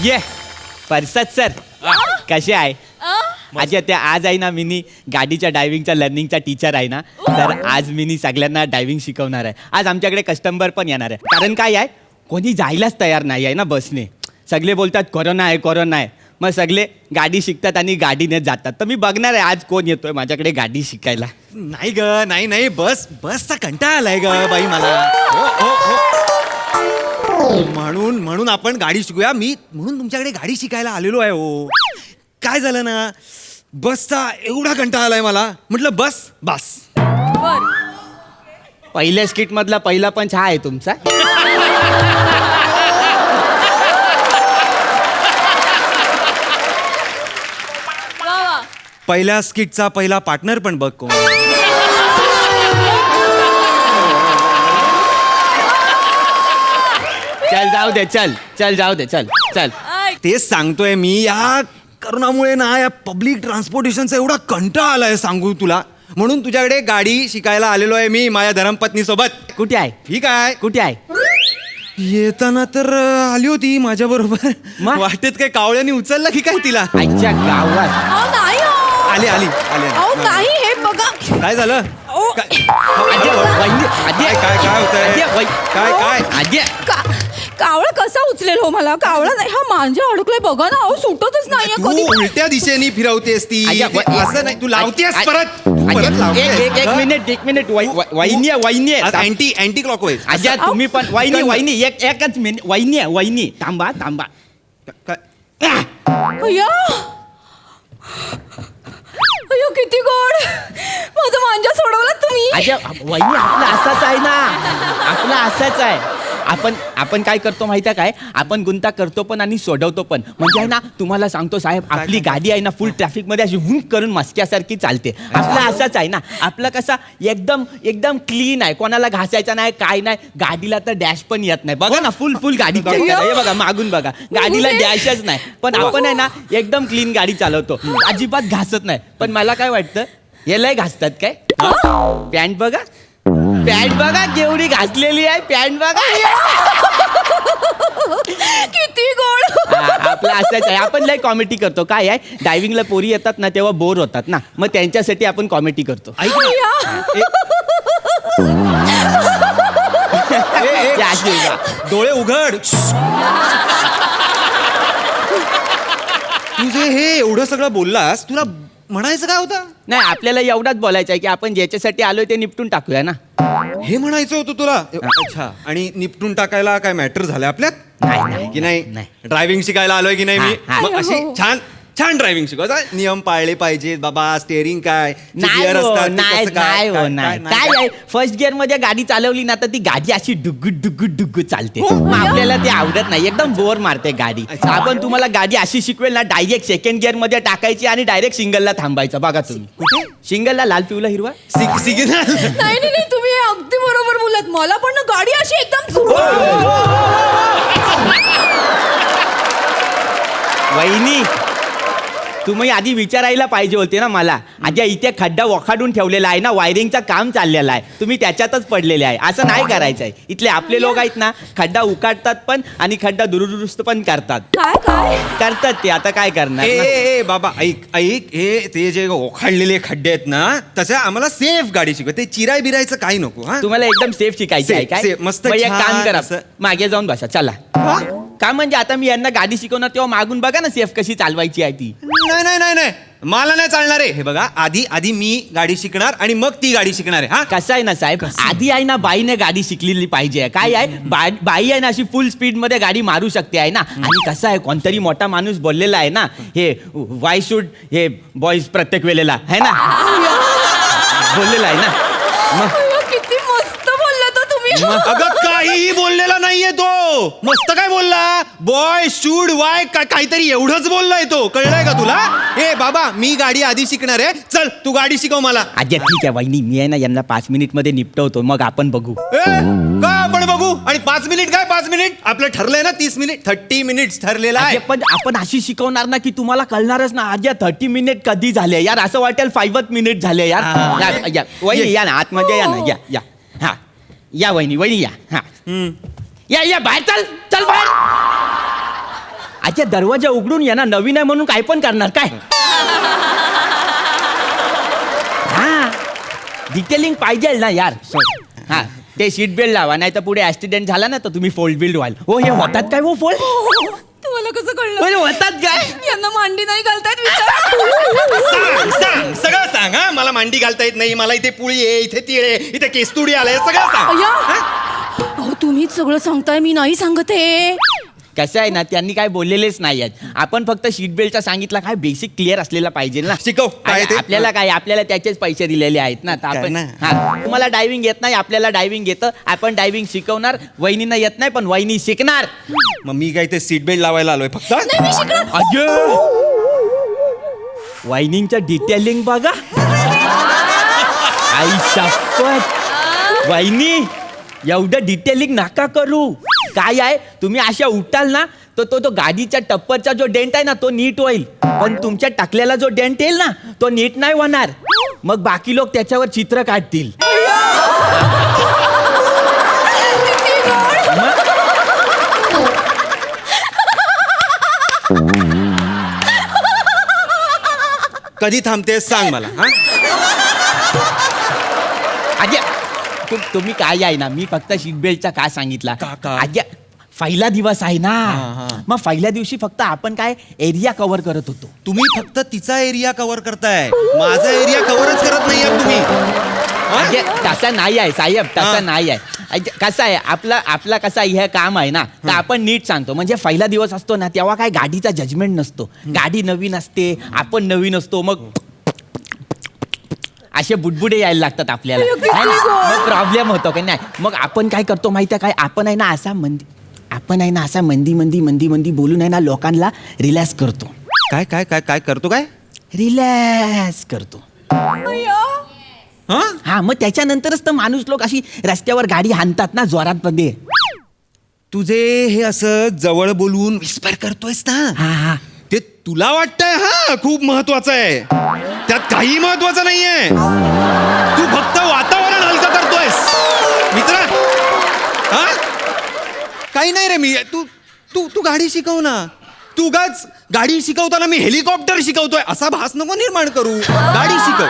ये परसाद सर कसे आहे अच्छा त्या आज आहे ना मिनी गाडीच्या ड्रायव्हिंगचा लर्निंगचा टीचर आहे ना तर आज मिनी सगळ्यांना ड्रायव्हिंग शिकवणार आहे. आज आमच्याकडे कस्टमर पण येणार आहे कारण काय आहे कोणी जायलाच तयार नाही आहे ना बसने. सगळे बोलतात कोरोना आहे मग सगळे गाडी शिकतात आणि गाडीने जातात. तर मी बघणार आहे आज कोण येतोय माझ्याकडे गाडी शिकायला. नाही ग नाही बसचा कंटाळा आलाय ग बाई मला. म्हणून आपण गाडी शिकूया. मी म्हणून तुमच्याकडे गाडी शिकायला आलेलो आहे. हो काय झालं ना बसचा एवढा कंटाळा आलाय मला. म्हटलं बस पहिल्या स्किट मधला पहिला पंच हा आहे तुमचा. पहिल्या स्किटचा पहिला पार्टनर पण बघ कोण. चल जाऊ दे चल. तेच सांगतोय मी. या करोनामुळे ना या पब्लिक ट्रान्सपोर्टेशनचा एवढा कंटाळा आलाय सांगू तुला. म्हणून तुझ्याकडे गाडी शिकायला आलेलो आहे मी माझ्या धर्मपत्नी सोबत. कुठे आहे ठीक आहे. कुठे आहे? येताना तर आली होती माझ्या बरोबर. मग? वाटेत काय कावळ्याने उचलला की काय तिला? आजच्या गावात आली नाही हे बघा काय झालं? काय होतंय? काय कावळा कसा उचलेल हो मला? कावळा नाही हा मांजा अडकलाय बघा ना. अहो सुटतच नाहीये तू कधी. उलट्या दिशेने फिरवतेस ती. असं नाही तू लावतेस परत एक मिनिट वहिनी अँटी क्लॉकवाईज. अच्छा तुम्ही पण वहिनी एकच मिनिट वहिनी थांबा अय्या अय्यो किती गोड. माझा मांजा सोडवला तुम्ही. अच्छा वहिनी आपला असाच आहे. आपण काय करतो माहिती आहे काय? आपण गुंता करतो पण आणि सोडवतो पण. म्हणजे आहे ना तुम्हाला सांगतो साहेब आपली गाडी आहे ना फुल ट्रॅफिक मध्ये अशी वूक करून मस्क्यासारखी चालते. आपला असाच आहे ना. आपलं कसा एकदम क्लीन आहे. कोणाला घासायचा नाही काय नाही. गाडीला तर डॅश पण येत नाही. बघा ना फुल गाडी हे बघा मागून बघा गाडीला डॅशच नाही. पण आपण आहे ना एकदम क्लीन गाडी चालवतो. अजिबात घासत नाही. पण मला काय वाटतं यालाही घासतात काय? पॅन्ट बघा केवढी घासलेली आहे. पॅन्ट बघा किती गोड. आपलं असंच आहे. आपण लय कॉमेडी करतो. काय आहे ड्रायव्हिंगला पोरी येतात ना तेव्हा बोर होतात ना मग त्यांच्यासाठी आपण कॉमेडी करतो. डोळे उघड. तुझे हे एवढं सगळं बोललास तुला म्हणायचं काय होतं? नाही आपल्याला एवढाच बोलायचं आहे की आपण ज्याच्यासाठी आलोय ते निपटून टाकूया ना. हे म्हणायचं होतं तुला. अच्छा आणि निपटून टाकायला काय मॅटर झालंय आपल्यात नाही की नाही? ड्रायव्हिंग शिकायला आलोय की नाही मी? हा. मग अशी छान ड्रायव्हिंग शिकवायचा. नियम पाळले पाहिजेत बाबा. स्टेअरिंग काय नाही काय आहे फर्स्ट गिअर मध्ये गाडी चालवली ना तर ती गाडी अशी डुग्गू चालते. मग आपल्याला ते आवडत नाही. एकदम बोर मारते गाडी. आपण तुम्हाला गाडी अशी शिकवेल ना डायरेक्ट सेकंड गिअर मध्ये टाकायची आणि डायरेक्ट सिंगलला थांबायचं. बघा तुम्ही कुठे सिंगलला लाल पिवला हिरवा सिग्नल. नाही तुम्ही हे अगदी बरोबर बोलत. मला पण ना गाडी अशी एकदम वहिनी तुम्ही आधी विचारायला पाहिजे होते ना मला. आधी इथे खड्डा वखाडून ठेवलेला आहे ना वायरिंगचं काम चाललेलं आहे. तुम्ही त्याच्यातच पडलेले आहे. असं नाही करायचं आहे. इथले आपले लोक आहेत ना खड्डा उकाडतात पण आणि खड्डा दुरुस्त पण करतात. काय करतात ते. आता काय करणार ना? ए बाबा ऐक हे ते जे ओखाडलेले खड्डे आहेत ना तसं आम्हाला सेफ गाडी शिकव. ते चिराय बिरायचं काही नको. हा तुम्हाला एकदम सेफ शिकायचं आहे काय? मस्त मग एक काम करा असं. मागे जाऊन बसा चला. का म्हणजे आता मी यांना गाडी शिकवणार तेव्हा मागून बघा ना सेफ कशी चालवायची आहे ती. नाही मला नाही चालणार आहे. हे बघा आधी मी गाडी शिकणार आणि मग ती गाडी शिकणार आहे. हा कसं आहे ना साहेब आधी आहे ना बाईने गाडी शिकलेली पाहिजे. काय आहे बाई आहे ना अशी फुल स्पीड मध्ये गाडी मारू शकते आहे ना. आणि कसं आहे कोणतरी मोठा माणूस बोललेला आहे ना हे वाय शुड हे बॉईज प्रत्येक वेळेला है ना बोललेला आहे ना. मग किती मस्त बोलला तो तुम्ही. अगं काहीही बोललेला नाहीये तो. मस्त काय बोलला? बॉय शूड वाय काहीतरी एवढंच बोललाय तो. कळलंय का तुला? ए बाबा मी गाडी आधी शिकणार आहे. चल तू गाडी शिकव मला. अच्छा ठीक आहे वहिनी मी आहे ना यांना 5 मिनिट मध्ये निपटवतो मग आपण बघू. का आपण बघू? आणि 5 मिनिट काय 5 मिनिट? आपलं ठरलंय ना 30 मिनिट 30 मिनिट्स ठरलेलं आहे. पण आपण अशी शिकवणार ना की तुम्हाला कळणारच ना. आज 30 मिनिट कधी झाले यार. असं वाटेल 5 मिनिट झाले यार. वहिनी या ना आतमध्ये या ना. या हा या वहिनी या. हा या बाहेर चल बाहेर. अच्छा दरवाजा उघडून या ना, नवीन आहे म्हणून काय पण करणार काय? हा डिटेलिंग पाहिजे ना यार. हा ते सीट बेल्ट लावा, नाही तर पुढे ऍक्सिडेंट झाला ना तर तुम्ही फोल्ड बिल्ड व्हाल. हो हे होतात काय हो फोल्ड? तुम्हाला कसं कळलं? होतात काय? यांना मांडी नाही घालतायत विचार. सांग सांग सगळं सांग. हा मला मांडी घालता येत नाही, मला इथे पुळी आहे, इथे तिळ आहे, इथे केस्तुडी आलाय, सगळं सांग. अय्या. हा? अहो तुम्हीच सगळं सांगताय, मी नाही सांगत आहे. कसं आहे ना, त्यांनी काय बोललेलेच नाही आहेत. आपण फक्त सीट बेल्टचा सांगितला, काय बेसिक क्लिअर असलेला पाहिजे ना. शिकव, काय आणि ते? आपल्याला काय, आपल्याला त्याचेच पैसे दिलेले आहेत ना. तर काय आपण ना? हा तुम्हाला डायव्हिंग येत नाही, आपल्याला डायव्हिंग येतं, आपण डायव्हिंग शिकवणार. वहिनींना येत नाही पण वहिनी शिकणार. मग मी काय ते सीट बेल्ट लावायला आलोय फक्त? नाही मी शिकणार. अय्यो वहिनींचं डिटेलिंग बघा. आई शपथ वहिनी एवढं डिटेलिंग नका करू. काय आहे, तुम्ही अशा उठाल ना तर तो गाडीच्या टप्परचा जो डेंट आहे ना तो नीट होईल, पण तुमच्या टाकलेला जो डेंट येईल ना तो नीट नाही होणार. मग बाकी लोक त्याच्यावर चित्र काढतील. कधी थांबतेस सांग मला. हा अजे तुम्ही काय आहे ना, मी फक्त सीट बेल्टचा का सांगितला. का? अजे पहिला दिवस आहे ना, हा. मग पहिल्या दिवशी फक्त आपण काय एरिया कव्हर करत होतो. तुम्ही फक्त तिचा एरिया कव्हर करताय, माझा एरिया कव्हरच करत नाही तुम्ही. म्हणजे तसं नाही आहे साहेब, तसं नाही आहे. कसं आहे आपला कसा हे काम आहे ना, तर आपण नीट सांगतो. म्हणजे पहिला दिवस असतो ना तेव्हा काय गाडीचा जजमेंट नसतो. गाडी नवीन असते, आपण नवीन असतो, मग असे बुडबुडे यायला लागतात आपल्याला. मग प्रॉब्लेम होतो की नाही. मग आपण काय करतो माहिती आहे काय, आपण आहे ना असा मंदी बोलून आहे ना लोकांना रिलॅक्स करतो. काय काय काय काय करतो काय? रिलॅक्स करतो. हा हा मग त्याच्यानंतरच तर माणूस लोक अशी रस्त्यावर गाडी हाणतात ना जोरात मध्ये. तुझे हे असं जवळ बोलून विस्पर करतोयस ना, हा ते तुला वाटतंय हा खूप महत्वाचं आहे. त्यात काही महत्वाचं नाहीये. तू फक्त वातावरण हलकं करतोयस मित्रा. हा काही नाही रे. मी तू तू तू गाडी शिकव ना. तू गाडी शिकवताना मी हेलिकॉप्टर शिकवतोय असा भास नको निर्माण करू. गाडी शिकव.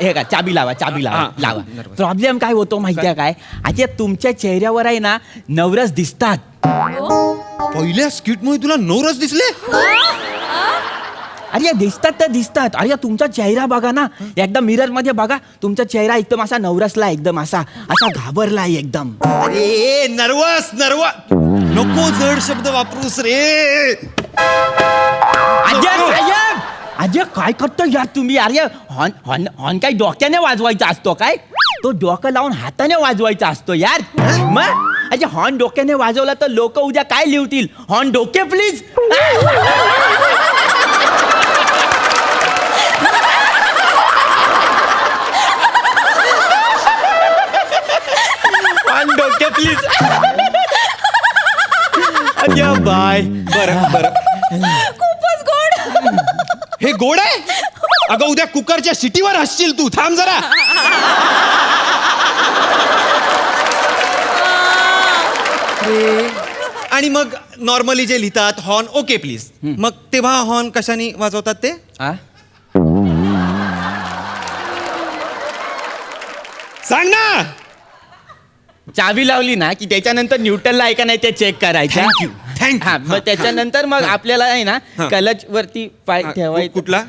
हे का चाबी लावा हा, लावा. बरोबर. प्रॉब्लेम काय होतो माहितीये काय, आता तुमच्या चेहऱ्यावर आहे ना नवरस दिसतात. पहिल्या स्किटमुळे तुला नवरस दिसले? अरे दिसतात तर दिसतात. अरे तुमचा चेहरा बघा ना, एकदम मिरर मध्ये बघा, तुमचा चेहरा एकदम असा नवरसला, एकदम असा घाबरला एकदम. अरे नर्वस नको जड शब्द वापरूस रे. अजय काय करतो यार तुम्ही? अरे हॉर्न काय डोक्याने वाजवायचा असतो काय? तो डोकं लावून हाताने वाजवायचा असतो यार. मग अजय हॉर्न डोक्याने वाजवला तर लोक उद्या काय लिहतील? हॉर्न डोके प्लीज. हॉर्न डोके प्लीज. अजय बाय. बरं खूपच गोड. हे गोड आहे. अगं उद्या कुकरच्या शिटीवर हसशील तू. थांब जरा. आणि मग नॉर्मली जे लिहितात हॉर्न ओके प्लीज, मग तेव्हा हॉर्न कशाने वाजवतात ते? सांग ना. चावी लावली ना की त्याच्यानंतर न्यूट्रलला आहे का नाही ते चेक करायचं. थँक्यू. हा मग त्याच्यानंतर मग आपल्याला आहे ना क्लच वरती पाय ठेवायचा. कुठला?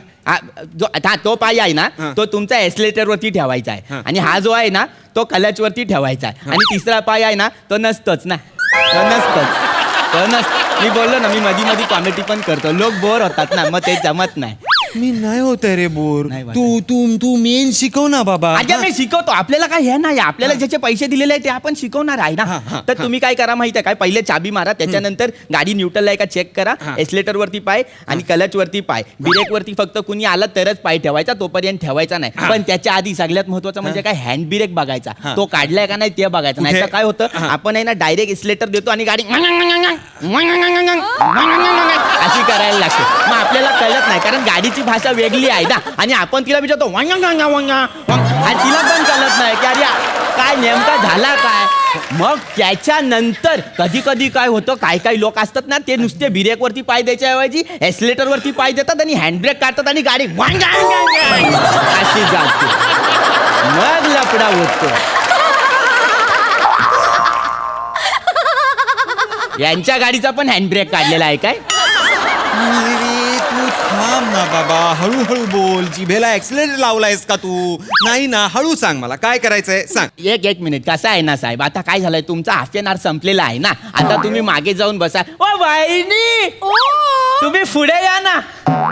तो पाय आहे ना हा. तो तुमचा एस्लेटर वरती ठेवायचा आहे. हा. आणि हा जो आहे ना तो क्लच वरती ठेवायचा आहे. आणि तिसरा पाय आहे ना तो नसतोच ना. मी बोललो ना, मी मध्ये कॉमेडी पण करतो. लोक बोर होतात ना, मग ते जमत नाही. मी नाही होत रे बोर. नाही होत. तू तू तू मेन शिकव ना बाबा. अजय मी शिकवतो. आपल्याला काय हे नाही, आपल्याला ज्याचे पैसे दिलेले आहे ते आपण शिकवणार आहे हा, ना. हा, तर तुम्ही काय करा माहिती आहे काय, पहिले चाबी मारा, त्याच्यानंतर गाडी न्यूट्रल आहे का चेक करा. हा. एस्लेटर वरती पाय आणि क्लच वरती पाय. ब्रेक वरती फक्त कुणी आला तरच पाय ठेवायचा, तोपर्यंत ठेवायचा नाही. हा. पण त्याच्या आधी सगळ्यात महत्वाचं म्हणजे काय, हँड ब्रेक बघायचा. हा. तो काढलाय का नाही ते बघायचं. नाही तर काय होतं, हा. आपण आहे ना डायरेक्ट एस्लेटर देतो आणि गाडी अशी करायला लागते. मग आपल्याला कळत नाही, कारण गाडीची भाषा वेगळी आहे ना आणि आपण तिला विचारतो वांगा वांगा वांगा आणि तिला पण कळत नाही की अरे काय नेमका झाला काय. मग त्याच्यानंतर कधी कधी काय होतं, काही लोक असतात ना ते नुसते ब्रेकवरती पाय द्यायच्या ऐवजी एक्सिलेटरवरती पाय देतात आणि हँडब्रेक काढतात आणि गाडी वांगा अशी जाते. मग लफडा होतो. यांच्या गाडीचा पण हँडब्रेक काढलेला आहे काय. अरे तू थांब ना बाबा, हळूहळू बोल. जिभेला ऍक्सिलेटर लावलायस का तू? नाही ना, हळू सांग मला काय करायचंय सांग. एक मिनिट. कसं आहे ना साहेब, आता काय झालंय तुमचा हाफ एन आवर संपलेला आहे ना. आता तुम्ही मागे जाऊन बसा. ओ वहिनी, ओ तुम्ही पुढे या ना.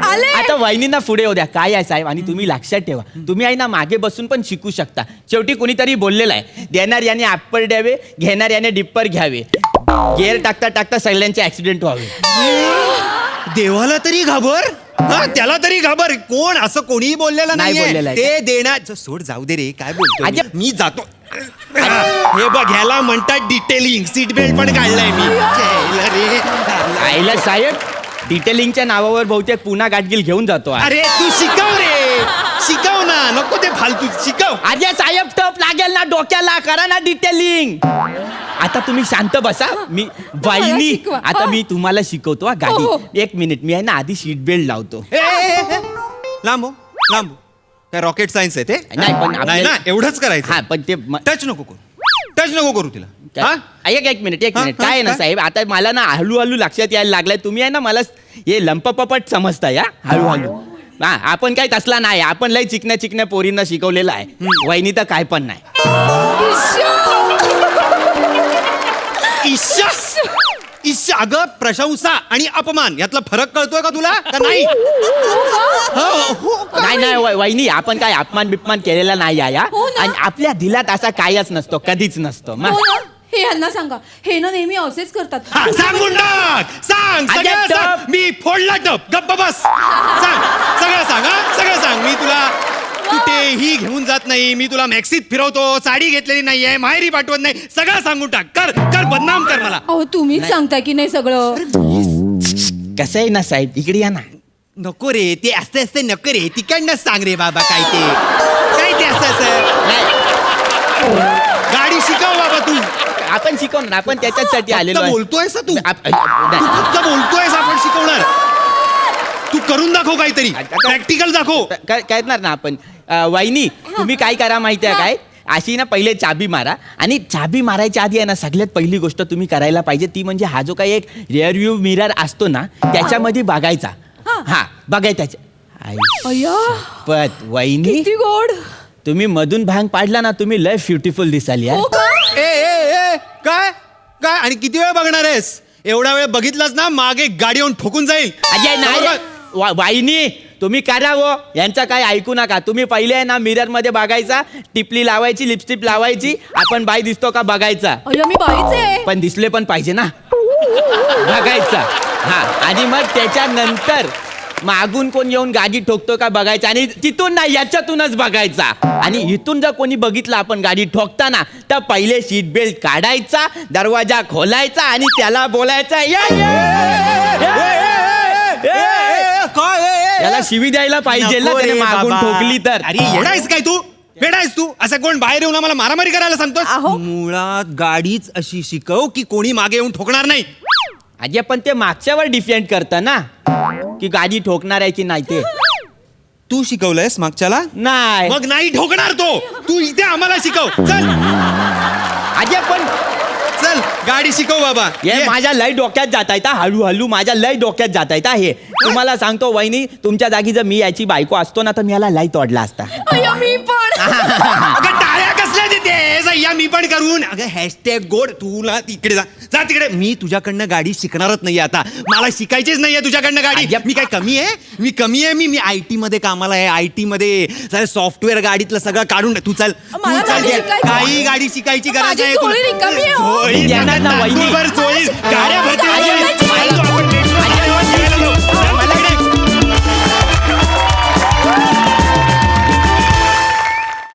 आले. आता वहिनींना पुढे येऊ द्या. काय आहे साहेब, आणि तुम्ही लक्षात ठेवा तुम्ही आहे ना मागे बसून पण शिकू शकता. शेवटी कोणीतरी बोललेलं आहे, देणार याने अप्पर द्यावे, घेणार याने डिप्पर घ्यावे. गेअर टाकता टाकता सगळ्यांचे ऍक्सिडेंट व्हावे. देवाला तरी घाबर, हा त्याला तरी घाबर. कोण असं कोणीही बोललेलं नाही नाहीये. बोललेलं आहे. ते देणार सोड, जाऊ दे रे. काय बोलतो अरे, मी जातो. हे बघ, ह्याला म्हणतात डिटेलिंग. सीट बेल्ट पण काढलाय मी. चल रे. आईला साहेब, डिटेलिंगच्या नावावर बहुतेक पुन्हा गाडगिल घेऊन जातो आहे. अरे तू शिकव रे, शिकव ना. नको ते फालतू शिकव. अरे साहेब, टप लागेल ना डोक्याला, करा ना डिटेलिंग. आता तुम्ही शांत बसा. मी वहिनी, शिकवा. आता मी तुम्हाला शिकवतो हा हो, गाडी. हो. एक मिनिट, मी आहे ना आधी सीट बेल्ट लावतो. लांबो लांबो. काय रॉकेट सायन्स आहे ते? नाही, पण नाही आपल्याला- ना, एवढंच करायचं. हा पण ते टच नको करू, टच नको करू तिला. हा? एक मिनिट. हा, काय आहे ना काय? साहेब, आता मला ना हळूहळू लक्षात यायला लागलाय तुम्ही आहे ना मला हे लंपपपट समजताय. हा हळूहळू. हा, आपण काय तसला नाही. आपण लय चिकन्या पोरींना शिकवलेलं आहे. वहिनी तर काय पण नाही. ईशा ईशा, अगं प्रशंसा आणि अपमान यातला फरक कळतोय का तुला का नाही? हो, काय? नाही वहिनी, आपण काय अपमान बिपमान केलेला नाही आहे हा. हो ना. आणि आपल्या दिलात असा कायच नसतो, कधीच नसतो. मग हो ना? हे यांना सांगा, हे ना नेहमी असेच करतात. हा, सांगून टाक. सांग अरे सगळं टप. सांग. मी फोडला टप. गप्प बस. सांग सगळं सांग. हा सगळं सांग. मी तुला कुठेही घेऊन जात नाही. मी तुला मॅक्सीत फिरवतो. साडी घेतलेली नाहीये, माहेरी पाठवत नाही. सगळं सांगून टाक. कर कर, बदनाम कर मला. अहो तुम्हीच सांगताय की नाही सगळं. कसं आहे ना साहेब, इकडे या ना. नको रे, ते असं असं नको रे. तिकडनं सांग रे बाबा. काय ते असं असं. नाही, गाडी शिकव बाबा तू. आपण शिकवणार, आपण त्याच्यासाठी आलेलो फक्त आहे. बोलतोयस तू. आप- तू नाही. फक्त बोलतोयस, आपण शिकवणार. तू करून दाखव काहीतरी. प्रॅक्टिकल दाखव. करणार ना आपण. वहिनी, तुम्ही काय करा माहिती आहे काय, अशी ना पहिले चाबी मारा. आणि चाबी मारायच्या आधी आहे ना सगळ्यात पहिली गोष्ट तुम्ही करायला पाहिजे ती म्हणजे हा जो काही एक रिअर व्ह्यू मिरर असतो ना त्याच्यामध्ये बघायचा. हा बघाय त्याच्या. अय्या, पण वहिनी, किती गोड. तुम्ही मधून भांग पाडला ना, तुम्ही लय ब्युटिफुल दिसाली. हो का? ए काय काय आणि किती वेळ बघणार आहेस? एवढा वेळ बघितलास ना, मागे गाडी येऊन ठोकून जाईल. अजय नाही, वाहिनी तुम्ही करा हो, यांचा काय ऐकू नका. तुम्ही पहिले आहे ना मिरर मध्ये बघायचा, टिपली लावायची, लिपस्टिक लावायची, आपण बाई दिसतो का बघायचा. अय्या, मी बाईच आहे. पण दिसले पण पाहिजे ना, बघायचा. हा, आणि मग त्याच्यानंतर मागून कोण येऊन गाडी ठोकतो का बघायचा. आणि तिथून नाही, याच्यातूनच बघायचा. आणि इथून जर कोणी बघितलं आपण गाडी ठोकताना, तर पहिले सीट बेल्ट काढायचा, दरवाजा खोलायचा आणि त्याला बोलायचा याला शिवी द्यायला पाहिजे ना, नको त्याने रे मागून बाबा. ठोकली तर. अरे येडायस काय तू? वेडायस तू? असं कोण बाहेर येऊन आम्हाला मारामारी करायला सांगतो? अहो. मुळात गाडीच अशी शिकव की कोणी मागे येऊन ठोकणार नाही. अजय पण ते मागच्यावर डिपेंड करतं ना, की गाडी ठोकणार आहे की नाही ते. तू शिकवलंयस मागच्याला? नाही मग नाही ठोकणार तो. तू इथे आम्हाला शिकव. चल अजय, पण चल गाडी शिकव बाबा. हे ये. माझ्या लय डोक्यात जात आहेत. हळूहळू माझ्या लय डोक्यात जात आहेत. हे तुम्हाला सांगतो वहिनी, तुमच्या जागी जर मी याची बायको असतो ना, तर मी याला लय तोडला असता. अय्या, मी पण. अगं टाळ्या कसल्या देतेस? या मी पण करून. अगं हॅशटॅग गोड. तुला तिकडे जा, जा तिकडे. मी तुझ्याकडनं गाडी शिकणारच नाहीये आता. मला शिकायचीच नाहीये तुझ्याकडनं गाडी. अय्या. मी काय कमी आहे? मी कमी आहे? मी IT मध्ये कामाला आहे. IT मध्ये सॉफ्टवेअर गाडीतलं सगळं काढून तू चल. मला तू चल गाडी ये. शिकायची. काही गाडी शिकायची गरज माझी आहे झोळी रिकामी आहे, हो. झोळी येणार ना, नका, वहिनी. तांदूळभर झोळी. गाड्या